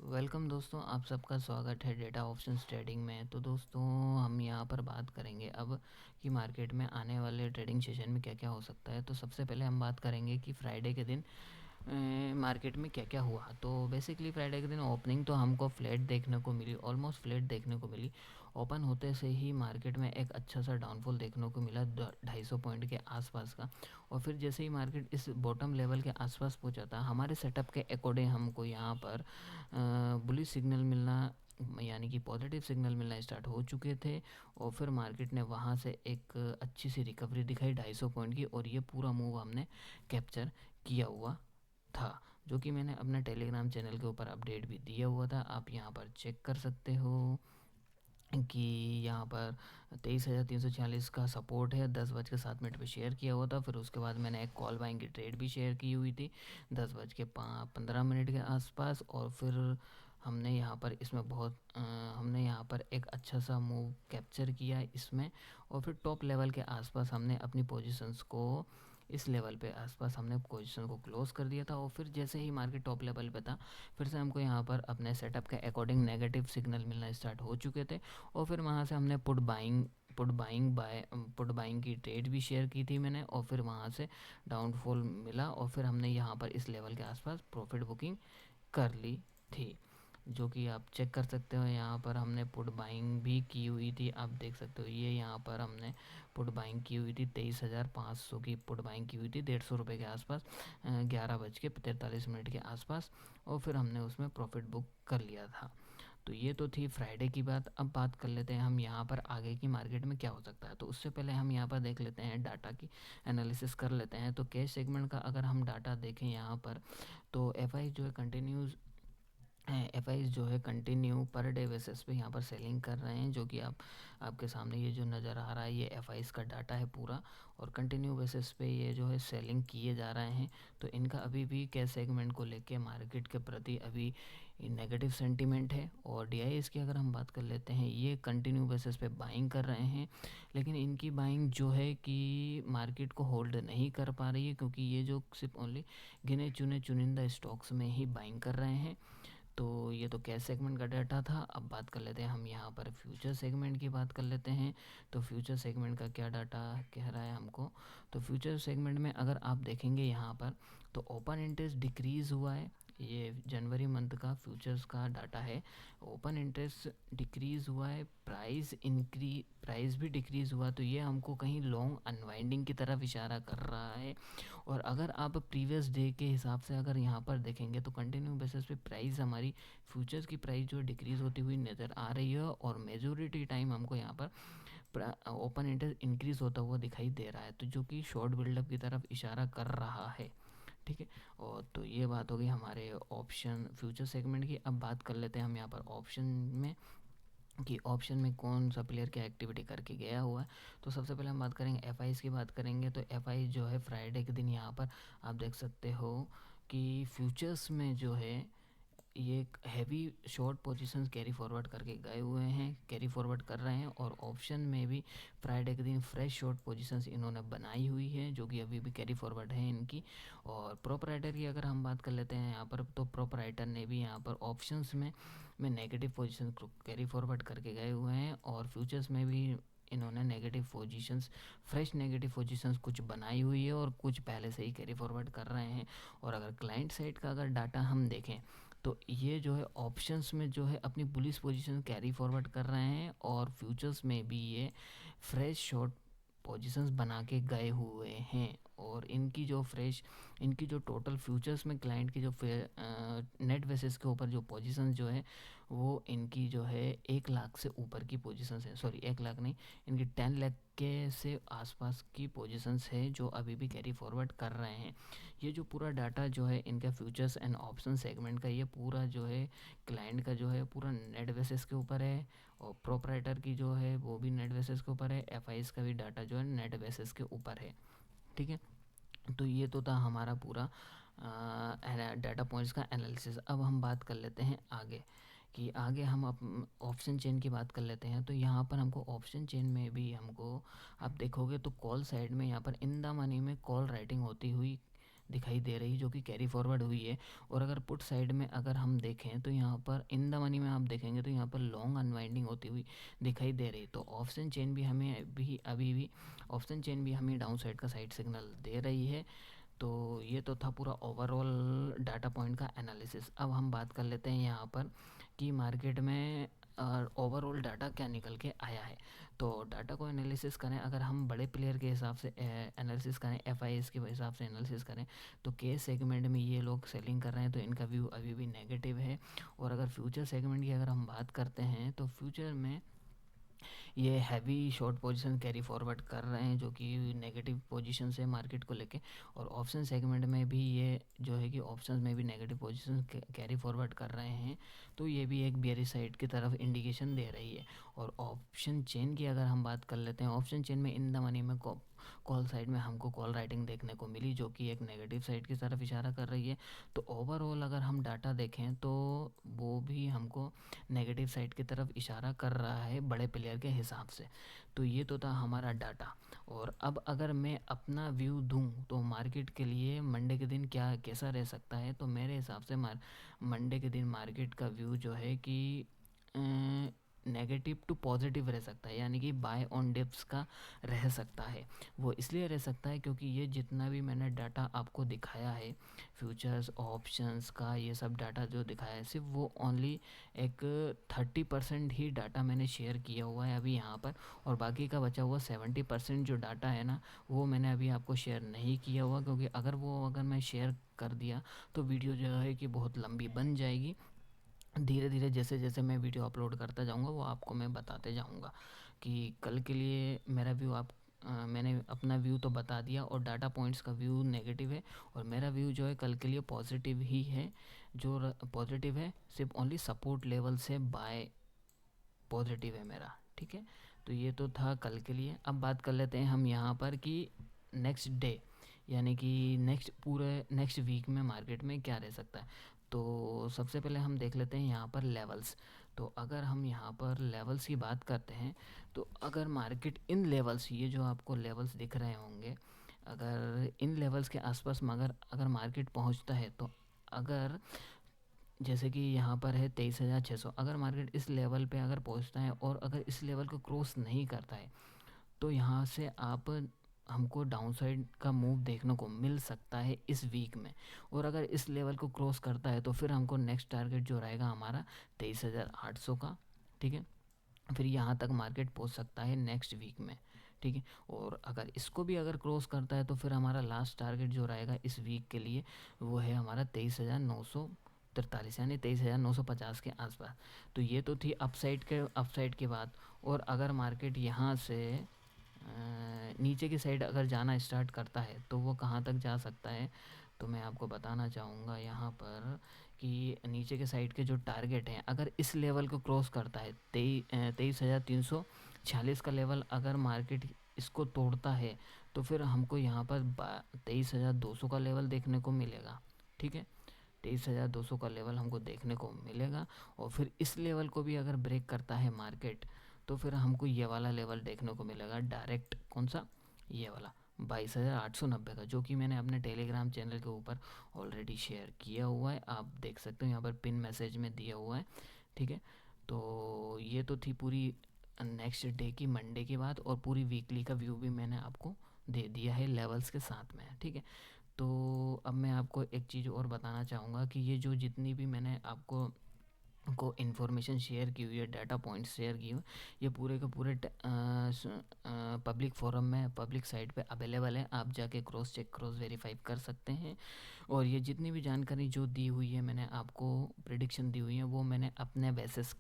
Welcome दोस्तों, आप सबका स्वागत है डेटा ऑप्शंस ट्रेडिंग में। तो दोस्तों, हम यहाँ पर बात करेंगे अब कि मार्केट में आने वाले ट्रेडिंग सेशन में क्या क्या हो सकता है। तो सबसे पहले हम बात करेंगे कि फ्राइडे के दिन मार्केट में क्या क्या हुआ। तो बेसिकली फ्राइडे के दिन ओपनिंग तो हमको फ्लैट देखने को मिली, ऑलमोस्ट फ्लैट देखने को मिली। ओपन होते से ही मार्केट में एक अच्छा सा डाउनफॉल देखने को मिला 250 पॉइंट के आसपास का। और फिर जैसे ही मार्केट इस बॉटम लेवल के आसपास पहुंचा था, हमारे सेटअप के अकॉर्डिंग हमको यहाँ पर बुलिश सिग्नल मिलना, यानी कि पॉजिटिव सिग्नल मिलना स्टार्ट हो चुके थे। और फिर मार्केट ने वहाँ से एक अच्छी सी रिकवरी दिखाई 250 पॉइंट की, और ये पूरा मूव हमने कैप्चर किया हुआ था, जो कि मैंने अपने टेलीग्राम चैनल के ऊपर अपडेट भी दिया हुआ था। आप यहाँ पर चेक कर सकते हो कि यहाँ पर 23,346 का सपोर्ट है। 10:07 पे शेयर किया हुआ था। फिर उसके बाद मैंने एक कॉल बाइंग की ट्रेड भी शेयर की हुई थी 10:15 के आसपास। और फिर हमने यहाँ पर इसमें हमने यहाँ पर एक अच्छा सा मूव कैप्चर किया इसमें। और फिर टॉप लेवल के आसपास हमने अपनी पोजीशंस को, इस लेवल पे आसपास हमने पोजीशन को क्लोज कर दिया था। और फिर जैसे ही मार्केट टॉप लेवल पे था, फिर से हमको यहाँ पर अपने सेटअप के अकॉर्डिंग नेगेटिव सिग्नल मिलना स्टार्ट हो चुके थे। और फिर वहाँ से हमने पुट बाइंग की ट्रेड भी शेयर की थी मैंने। और फिर वहाँ से डाउनफॉल मिला, और फिर हमने यहाँ पर इस लेवल के आसपास प्रॉफिट बुकिंग कर ली थी, जो कि आप चेक कर सकते हो। यहाँ पर हमने पुट बाइंग भी की हुई थी, आप देख सकते हो। ये यहाँ पर हमने पुट बाइंग की हुई थी 23,500 की पुट बाइंग की हुई थी 150 रुपये के आसपास, 11:43 के आसपास। और फिर हमने उसमें प्रॉफिट बुक कर लिया था। तो ये तो थी फ्राइडे की बात। अब बात कर लेते हैं हम यहाँ पर आगे की मार्केट में क्या हो सकता है। तो उससे पहले हम यहाँ पर देख लेते हैं डाटा की एनालिसिस कर लेते हैं। तो कैश सेगमेंट का अगर हम डाटा देखें यहाँ पर, तो एफआई जो है कंटिन्यूज एफआईज जो है कंटिन्यू पर डे बेसिस पे यहाँ पर सेलिंग कर रहे हैं, जो कि आपके सामने ये जो नज़र आ रहा है, ये एफआईज का डाटा है पूरा। और कंटिन्यू बेसिस पे ये जो है सेलिंग किए जा रहे हैं। तो इनका अभी भी कैश सेगमेंट को लेके मार्केट के प्रति अभी नेगेटिव सेंटीमेंट है। और डीआईएस की अगर हम बात कर लेते हैं, ये कंटिन्यू बेसिस पे बाइंग कर रहे हैं, लेकिन इनकी बाइंग जो है कि मार्केट को होल्ड नहीं कर पा रही है, क्योंकि ये जो सिर्फ ओनली गिने चुने चुनिंदा स्टॉक्स में ही बाइंग कर रहे हैं। तो ये तो कैश सेगमेंट का डाटा था। अब बात कर लेते हैं हम यहाँ पर फ्यूचर सेगमेंट की बात कर लेते हैं। तो फ्यूचर सेगमेंट का क्या डाटा कह रहा है हमको। तो फ्यूचर सेगमेंट में अगर आप देखेंगे यहाँ पर, तो ओपन इंटरेस्ट डिक्रीज़ हुआ है। ये जनवरी मंथ का फ्यूचर्स का डाटा है। ओपन इंटरेस्ट डिक्रीज़ हुआ है, प्राइस भी डिक्रीज़ हुआ। तो ये हमको कहीं लॉन्ग अनवाइंडिंग की तरफ इशारा कर रहा है। और अगर आप प्रीवियस डे के हिसाब से अगर यहाँ पर देखेंगे, तो कंटिन्यू बेसिस पे प्राइस हमारी फ्यूचर्स की प्राइस जो डिक्रीज़ होती हुई नज़र आ रही है। और मेजोरिटी टाइम हमको यहाँ पर ओपन इंटरेस्ट इंक्रीज़ होता हुआ दिखाई दे रहा है, तो जो कि शॉर्ट बिल्डअप की तरफ इशारा कर रहा है। ठीक है। और तो ये बात होगी हमारे ऑप्शन फ्यूचर सेगमेंट की। अब बात कर लेते हैं हम यहाँ पर ऑप्शन में, कि ऑप्शन में कौन सा प्लेयर क्या एक्टिविटी करके गया हुआ है। तो सबसे पहले हम बात करेंगे एफआईज की बात करेंगे। तो एफआई जो है फ्राइडे के दिन यहाँ पर आप देख सकते हो कि फ्यूचर्स में जो है ये heavy short positions carry forward करके गए हुए हैं, कैरी फॉरवर्ड कर रहे हैं। और ऑप्शन में भी फ्राइडे के दिन फ्रेश शॉर्ट पोजीशंस इन्होंने बनाई हुई है, जो कि अभी भी कैरी फॉरवर्ड है इनकी। और प्रोपराइटर की अगर हम बात कर लेते हैं यहाँ पर, तो प्रोपराइटर ने भी यहाँ पर ऑप्शंस में नेगेटिव पोजीशन कैरी फॉरवर्ड करके गए हुए हैं। और फ्यूचर्स में भी इन्होंने negative positions, fresh negative positions कुछ बनाई हुई है, और कुछ पहले से ही कैरी फॉरवर्ड कर रहे हैं। और अगर क्लाइंट साइड का अगर डाटा हम देखें, तो ये जो है ऑप्शंस में जो है अपनी बुलिश पोजीशन कैरी फॉरवर्ड कर रहे हैं। और फ्यूचर्स में भी ये फ्रेश शॉर्ट पोजीशंस बना के गए हुए हैं। और इनकी जो टोटल फ्यूचर्स में क्लाइंट की जो नेट बेसिस के ऊपर जो पोजीशंस जो है, वो इनकी जो है 1 लाख से ऊपर की पोजीशंस है। सॉरी, 1 लाख नहीं, इनकी 10 लाख के से आसपास की पोजीशंस है, जो अभी भी कैरी फॉरवर्ड कर रहे हैं। ये जो पूरा डाटा जो है इनका फ्यूचर्स एंड ऑप्शन सेगमेंट का, ये पूरा जो है क्लाइंट का जो है पूरा नेट बेसिस के ऊपर है। और प्रोपराइटर की जो है वो भी नेट बेसिस के ऊपर है। एफआईज का भी डाटा जो है नेट बेसिस के ऊपर है। ठीक है। तो ये तो था हमारा पूरा डाटा पॉइंट्स का एनालिसिस। अब हम बात कर लेते हैं आगे, कि आगे हम ऑप्शन चेन की बात कर लेते हैं। तो यहाँ पर हमको ऑप्शन चेन में भी हमको, आप देखोगे तो कॉल साइड में यहाँ पर इन द मनी में कॉल राइटिंग होती हुई दिखाई दे रही है जो कि कैरी फॉरवर्ड हुई है। और अगर पुट साइड में अगर हम देखें तो यहाँ पर इन द मनी में आप देखेंगे तो यहाँ पर लॉन्ग अनवाइंडिंग होती हुई दिखाई दे रही है। तो ऑप्शन चेन भी हमें अभी भी ऑप्शन चेन भी हमें डाउन साइड का साइड सिग्नल दे रही है। तो ये तो था पूरा ओवरऑल डाटा पॉइंट का एनालिसिस। अब हम बात कर लेते हैं यहाँ पर कि मार्केट में ओवरऑल डाटा क्या निकल के आया है। तो डाटा को एनालिसिस करें, अगर हम बड़े प्लेयर के हिसाब से एनालिसिस करें, एफआईएस के हिसाब से एनालिसिस करें, तो के सेगमेंट में ये लोग सेलिंग कर रहे हैं तो इनका व्यू अभी भी नेगेटिव है। और अगर फ्यूचर सेगमेंट की अगर हम बात करते हैं तो फ्यूचर में ये heavy short position carry forward कर रहे हैं जो कि नेगेटिव पोजीशन से मार्केट को लेके। और ऑप्शन सेगमेंट में भी ये जो है कि ऑप्शंस में भी नेगेटिव पोजीशन कैरी फॉरवर्ड कर रहे हैं। तो ये भी एक बेयरिश साइड की तरफ इंडिकेशन दे रही है। और ऑप्शन चेन की अगर हम बात कर लेते हैं, ऑप्शन चेन में इन द मनी में कॉल साइड में हमको कॉल राइटिंग देखने को मिली जो कि एक नेगेटिव साइड की तरफ इशारा कर रही है। तो ओवरऑल अगर हम डाटा देखें तो वो भी हमको नेगेटिव साइड की तरफ इशारा कर रहा है बड़े प्लेयर के हिसाब से। तो ये तो था हमारा डाटा। और अब अगर मैं अपना व्यू दूं तो मार्केट के लिए मंडे के दिन क्या कैसा रह सकता है, तो मेरे हिसाब से मंडे के दिन मार्केट का व्यू जो है कि नेगेटिव टू पॉजिटिव रह सकता है, यानी कि बाय ऑन डिप्स का रह सकता है। वो इसलिए रह सकता है क्योंकि ये जितना भी मैंने डाटा आपको दिखाया है, फ्यूचर्स ऑप्शंस का ये सब डाटा जो दिखाया है, सिर्फ वो ओनली एक 30% ही डाटा मैंने शेयर किया हुआ है अभी यहाँ पर। और बाकी का बचा हुआ 70% जो डाटा है ना, वो मैंने अभी आपको शेयर नहीं किया हुआ, क्योंकि अगर मैं शेयर कर दिया तो वीडियो जो है कि बहुत लंबी बन जाएगी। धीरे धीरे जैसे जैसे मैं वीडियो अपलोड करता जाऊंगा वो आपको मैं बताते जाऊंगा कि कल के लिए मेरा व्यू मैंने अपना व्यू तो बता दिया और डाटा पॉइंट्स का व्यू नेगेटिव है। और मेरा व्यू जो है कल के लिए पॉजिटिव ही है। जो पॉजिटिव है सिर्फ ओनली सपोर्ट लेवल से बाय पॉजिटिव है मेरा, ठीक है। तो ये तो था कल के लिए। अब बात कर लेते हैं हम यहाँ पर कि नेक्स्ट डे, यानी कि नेक्स्ट वीक में मार्केट में क्या रह सकता है। तो सबसे पहले हम देख लेते हैं यहाँ पर लेवल्स। तो अगर हम यहाँ पर लेवल्स की बात करते हैं तो अगर मार्केट इन लेवल्स, ये जो आपको लेवल्स दिख रहे होंगे, अगर इन लेवल्स के आसपास मगर अगर मार्केट पहुँचता है तो अगर जैसे कि यहाँ पर है 23,600, अगर मार्केट इस लेवल पे अगर पहुँचता है और अगर इस लेवल को क्रॉस नहीं करता है तो यहाँ से आप हमको डाउनसाइड का मूव देखने को मिल सकता है इस वीक में। और अगर इस लेवल को क्रॉस करता है तो फिर हमको नेक्स्ट टारगेट जो रहेगा हमारा 23,800 का, ठीक है। फिर यहाँ तक मार्केट पहुँच सकता है नेक्स्ट वीक में, ठीक है। और अगर इसको भी अगर क्रॉस करता है तो फिर हमारा लास्ट टारगेट जो रहेगा इस वीक के लिए वो है हमारा 23,943, यानी 23,950 के आसपास। तो ये तो थी अपसाइड के बाद। और अगर मार्केट यहाँ से नीचे की साइड अगर जाना स्टार्ट करता है तो वो कहाँ तक जा सकता है, तो मैं आपको बताना चाहूँगा यहाँ पर कि नीचे के साइड के जो टारगेट हैं अगर इस लेवल को क्रॉस करता है 23,346 का लेवल, अगर मार्केट इसको तोड़ता है तो फिर हमको यहाँ पर 23,200 का लेवल देखने को मिलेगा, ठीक है। 23,200 का लेवल हमको देखने को मिलेगा। और फिर इस लेवल को भी अगर ब्रेक करता है मार्केट तो फिर हमको ये वाला लेवल देखने को मिलेगा डायरेक्ट, कौन सा, ये वाला 22,890 का, जो कि मैंने अपने टेलीग्राम चैनल के ऊपर ऑलरेडी शेयर किया हुआ है। आप देख सकते हो यहाँ पर पिन मैसेज में दिया हुआ है, ठीक है। तो ये तो थी पूरी नेक्स्ट डे की, मंडे की बात। और पूरी वीकली का व्यू भी मैंने आपको दे दिया है लेवल्स के साथ में, ठीक है। तो अब मैं आपको एक चीज़ और बताना चाहूँगा कि ये जो जितनी भी मैंने आपको इन्फॉर्मेशन शेयर की हुई है, डाटा पॉइंट्स शेयर की हुई, ये पूरे के पूरे पब्लिक फोरम में, पब्लिक साइट पे अवेलेबल है। आप जाके क्रॉस चेक, क्रॉस वेरीफाई कर सकते हैं। और ये जितनी भी जानकारी जो दी हुई है, मैंने आपको प्रिडिक्शन दी हुई है, वो मैंने अपने बेसिस,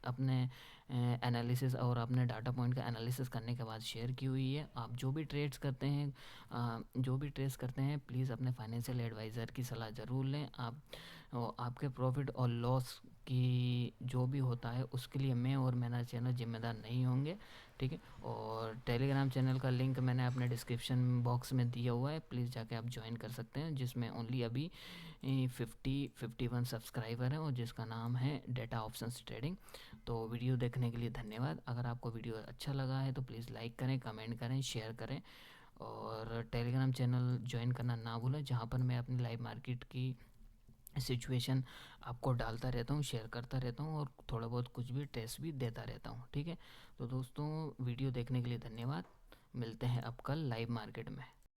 अपने एनालिसिस और अपने डाटा पॉइंट का एनालिसिस करने के बाद शेयर की हुई है। आप जो भी ट्रेड्स करते हैं प्लीज़ अपने फाइनेंशियल एडवाइज़र की सलाह ज़रूर लें। आपके प्रॉफिट और लॉस की जो भी होता है उसके लिए मैं और मेरा चैनल जिम्मेदार नहीं होंगे, ठीक है। और टेलीग्राम चैनल का लिंक मैंने अपने डिस्क्रिप्शन बॉक्स में दिया हुआ है, प्लीज़ जाके आप ज्वाइन कर सकते हैं, जिसमें ओनली अभी 51 सब्सक्राइबर हैं और जिसका नाम है डेटा ऑप्शंस ट्रेडिंग। तो वीडियो देखने के लिए धन्यवाद। अगर आपको वीडियो अच्छा लगा है तो प्लीज़ लाइक करें, कमेंट करें, शेयर करें। और टेलीग्राम चैनल ज्वाइन करना ना भूलें, जहाँ पर मैं अपनी लाइव मार्केट की सिचुएशन आपको डालता रहता हूँ, शेयर करता रहता हूँ और थोड़ा बहुत कुछ भी टेस्ट भी देता रहता हूँ। ठीक है, तो दोस्तों वीडियो देखने के लिए धन्यवाद। मिलते हैं अब कल लाइव मार्केट में।